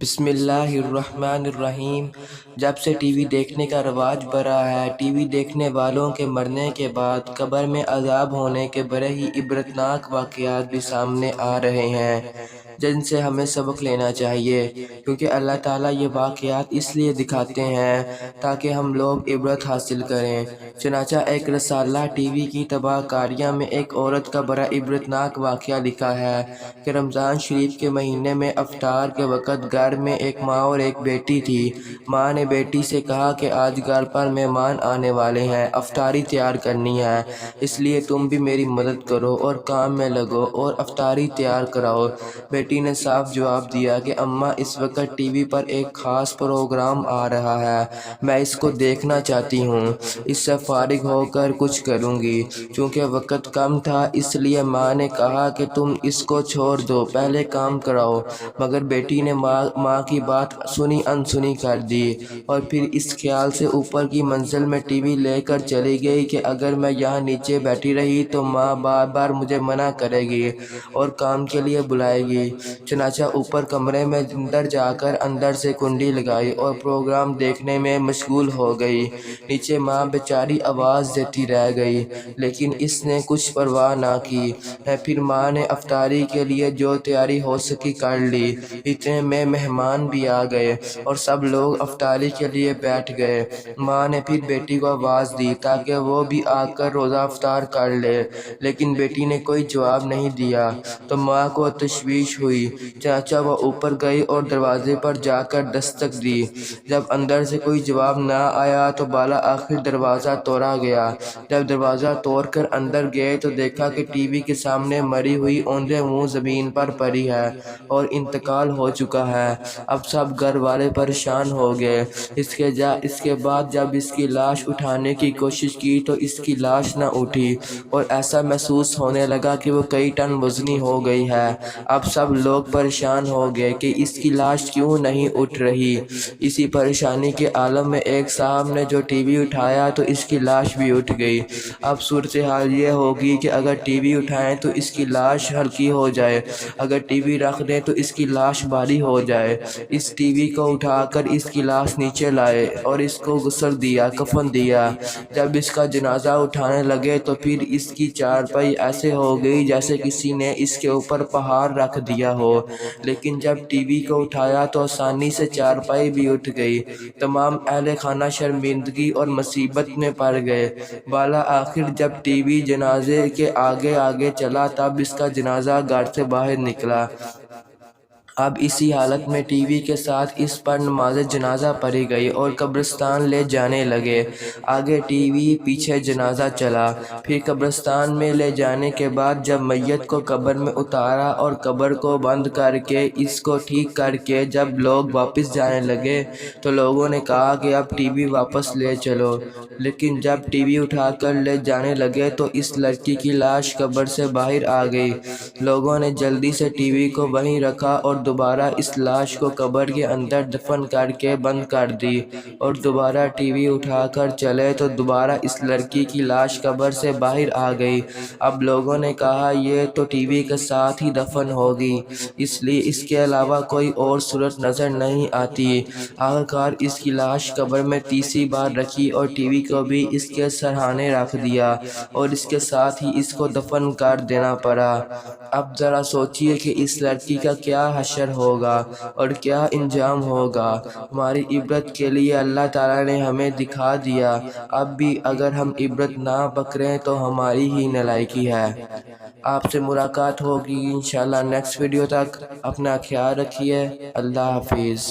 بسم اللہ الرحمن الرحیم۔ جب سے ٹی وی دیکھنے کا رواج بڑھا ہے، ٹی وی دیکھنے والوں کے مرنے کے بعد قبر میں عذاب ہونے کے بڑے ہی عبرتناک واقعات بھی سامنے آ رہے ہیں، جن سے ہمیں سبق لینا چاہیے، کیونکہ اللہ تعالیٰ یہ واقعات اس لیے دکھاتے ہیں تاکہ ہم لوگ عبرت حاصل کریں۔ چنانچہ ایک رسالہ ٹی وی کی تباہ کاریاں میں ایک عورت کا بڑا عبرتناک واقعہ لکھا ہے کہ رمضان شریف کے مہینے میں افطار کے وقت گھر میں ایک ماں اور ایک بیٹی تھی۔ ماں نے بیٹی سے کہا کہ آج گھر پر مہمان آنے والے ہیں، افطاری تیار کرنی ہے، اس لیے تم بھی میری مدد کرو اور کام میں لگو اور افطاری تیار کراؤ۔ بیٹی نے صاف جواب دیا کہ اماں، اس وقت ٹی وی پر ایک خاص پروگرام آ رہا ہے، میں اس کو دیکھنا چاہتی ہوں، اس سے فارغ ہو کر کچھ کروں گی۔ چونکہ وقت کم تھا، اس لیے ماں نے کہا کہ تم اس کو چھوڑ دو، پہلے کام کراؤ، مگر بیٹی نے ماں کی بات سنی انسنی کر دی اور پھر اس خیال سے اوپر کی منزل میں ٹی وی لے کر چلی گئی کہ اگر میں یہاں نیچے بیٹھی رہی تو ماں بار بار مجھے منع کرے گی اور کام کے لیے بلائے گی۔ چنانچہ اوپر کمرے میں اندر جا کر اندر سے کنڈی لگائی اور پروگرام دیکھنے میں مشغول ہو گئی۔ نیچے ماں بیچاری آواز دیتی رہ گئی، لیکن اس نے کچھ پرواہ نہ کی۔ پھر ماں نے افطاری کے لیے جو تیاری ہو سکی کر لی۔ اتنے میں مہمان بھی آ گئے اور سب لوگ افطاری کے لیے بیٹھ گئے۔ ماں نے پھر بیٹی کو آواز دی تاکہ وہ بھی آ کر روزہ افطار کر لے، لیکن بیٹی نے کوئی جواب نہیں دیا تو ماں کو تشویش ہوئی۔ چنانچہ وہ اوپر گئی اور دروازے پر جا کر دستک دی۔ جب اندر سے کوئی جواب نہ آیا تو بالا آخر دروازہ توڑا گیا۔ جب دروازہ توڑ کر اندر گئے تو دیکھا کہ ٹی وی کے سامنے مری ہوئی اوندھے منہ زمین پر پڑی ہے اور انتقال ہو چکا ہے۔ اب سب گھر والے پریشان ہو گئے۔ اس کے بعد جب اس کی لاش اٹھانے کی کوشش کی تو اس کی لاش نہ اٹھی اور ایسا محسوس ہونے لگا کہ وہ کئی ٹن وزنی ہو گئی ہے۔ اب سب لوگ پریشان ہو گئے کہ اس کی لاش کیوں نہیں اٹھ رہی۔ اسی پریشانی کے عالم میں ایک صاحب نے جو ٹی وی اٹھایا تو اس کی لاش بھی اٹھ گئی۔ اب صورتحال یہ ہوگی کہ اگر ٹی وی اٹھائیں تو اس کی لاش ہلکی ہو جائے، اگر ٹی وی رکھ دیں تو اس کی لاش بھاری ہو جائے۔ اس ٹی وی کو اٹھا کر اس کی لاش نیچے لائے اور اس کو غسل دیا، کفن دیا۔ جب اس کا جنازہ اٹھانے لگے تو پھر اس کی چارپائی ایسے ہو گئی جیسے کسی نے اس کے اوپر پہاڑ رکھ دیا ہو، لیکن جب ٹی وی کو اٹھایا تو آسانی سے چارپائی بھی اٹھ گئی۔ تمام اہل خانہ شرمندگی اور مصیبت میں پڑ گئے۔ بالا آخر جب ٹی وی جنازے کے آگے آگے چلا تب اس کا جنازہ گھر سے باہر نکلا۔ اب اسی حالت میں ٹی وی کے ساتھ اس پر نماز جنازہ پڑھی گئی اور قبرستان لے جانے لگے۔ آگے ٹی وی، پیچھے جنازہ چلا۔ پھر قبرستان میں لے جانے کے بعد جب میت کو قبر میں اتارا اور قبر کو بند کر کے اس کو ٹھیک کر کے جب لوگ واپس جانے لگے تو لوگوں نے کہا کہ اب ٹی وی واپس لے چلو، لیکن جب ٹی وی اٹھا کر لے جانے لگے تو اس لڑکی کی لاش قبر سے باہر آ گئی۔ لوگوں نے جلدی سے ٹی وی کو وہیں رکھا اور دوبارہ اس لاش کو قبر کے اندر دفن کر کے بند کر دی اور دوبارہ ٹی وی اٹھا کر چلے تو دوبارہ اس لڑکی کی لاش قبر سے باہر آ گئی۔ اب لوگوں نے کہا یہ تو ٹی وی کے ساتھ ہی دفن ہوگی، اس لیے اس کے علاوہ کوئی اور صورت نظر نہیں آتی۔ آخرکار اس کی لاش قبر میں تیسری بار رکھی اور ٹی وی کو بھی اس کے سرہانے رکھ دیا اور اس کے ساتھ ہی اس کو دفن کر دینا پڑا۔ اب ذرا سوچئے کہ اس لڑکی کا کیا حشر ہوگا اور کیا انجام ہوگا۔ ہماری عبرت کے لیے اللہ تعالیٰ نے ہمیں دکھا دیا، اب بھی اگر ہم عبرت نہ پکڑیں تو ہماری ہی نالائکی ہے۔ آپ سے ملاقات ہوگی انشاءاللہ نیکسٹ ویڈیو تک۔ اپنا خیال رکھیے۔ اللہ حافظ۔